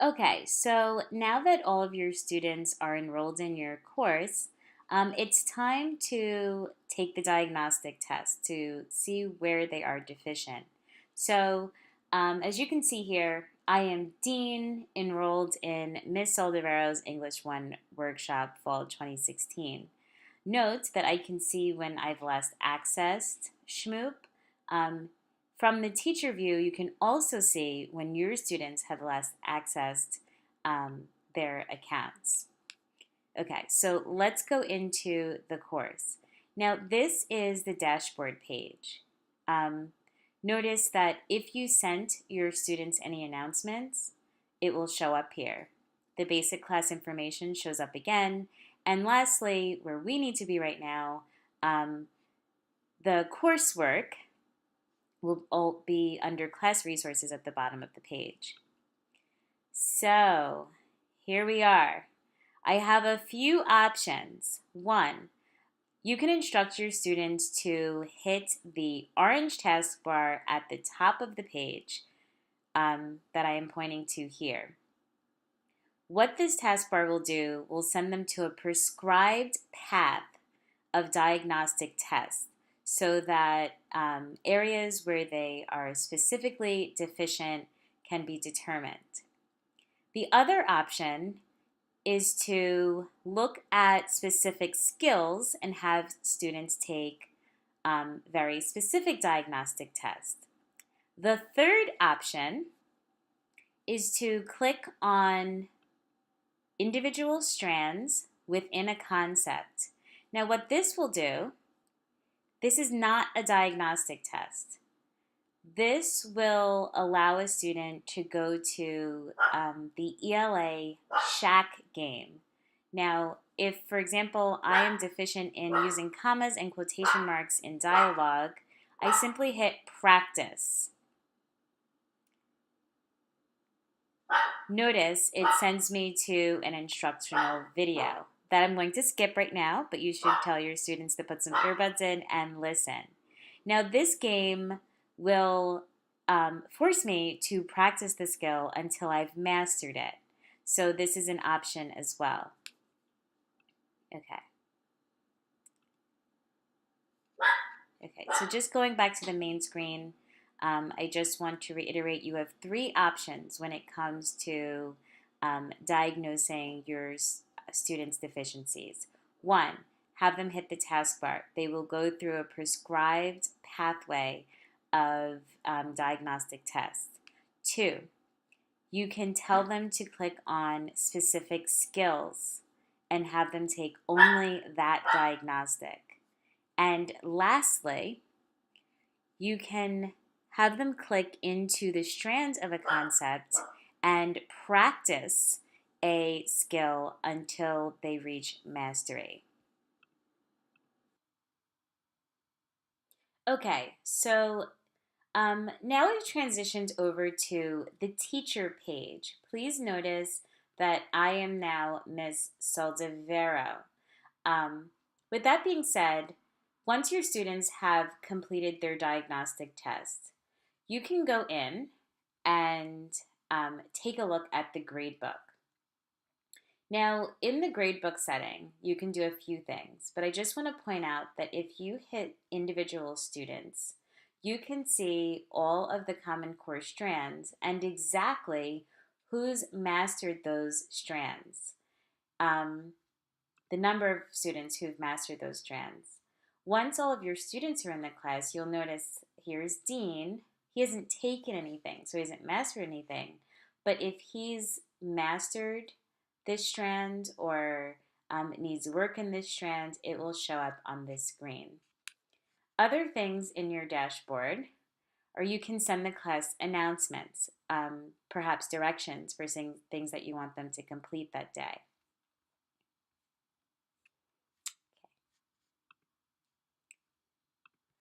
Okay, so now that all of your students are enrolled in your course, it's time to take the diagnostic test to see where they are deficient. So, as you can see here, I am Dean, enrolled in Miss Soldevero's English 1 workshop fall 2016. Note that I can see when I've last accessed Schmoop. Um, from the teacher view, you can also see when your students have last accessed their accounts. Okay, so let's go into the course. Now, this is the dashboard page. Um, Notice that if you sent your students any announcements, it will show up here. The basic class information shows up again. And lastly, where we need to be right now, the coursework will all be under class resources at the bottom of the page. So here we are. I have a few options. One, you can instruct your students to hit the orange taskbar at the top of the page that I am pointing to here. What this taskbar will do will send them to a prescribed path of diagnostic tests so that areas where they are specifically deficient can be determined. The other option is to look at specific skills and have students take very specific diagnostic tests. The third option is to click on individual strands within a concept. Now, what this will do, this is not a diagnostic test. This will allow a student to go to the ELA Shack game. Now, if, for example, I am deficient in using commas and quotation marks in dialogue, I simply hit practice. Notice it sends me to an instructional video that I'm going to skip right now, but you should tell your students to put some earbuds in and listen. Now, this game will force me to practice the skill until I've mastered it. So this is an option as well. Okay. Okay, so just going back to the main screen, I just want to reiterate you have three options when it comes to diagnosing your students' deficiencies. One, have them hit the taskbar. They will go through a prescribed pathway of diagnostic tests. Two, you can tell them to click on specific skills and have them take only that diagnostic. And lastly, you can have them click into the strands of a concept and practice a skill until they reach mastery. Okay, so now we've transitioned over to the teacher page. Please notice that I am now Ms. Soldevero. With that being said, once your students have completed their diagnostic test, you can go in and take a look at the gradebook. Now, in the gradebook setting, you can do a few things, but I just want to point out that if you hit individual students, you can see all of the Common Core strands and exactly who's mastered those strands. The number of students who've mastered those strands. Once all of your students are in the class, you'll notice here's Dean. He hasn't taken anything, so he hasn't mastered anything. But if he's mastered this strand or needs work in this strand, it will show up on this screen. Other things in your dashboard are you can send the class announcements, perhaps directions for things that you want them to complete that day.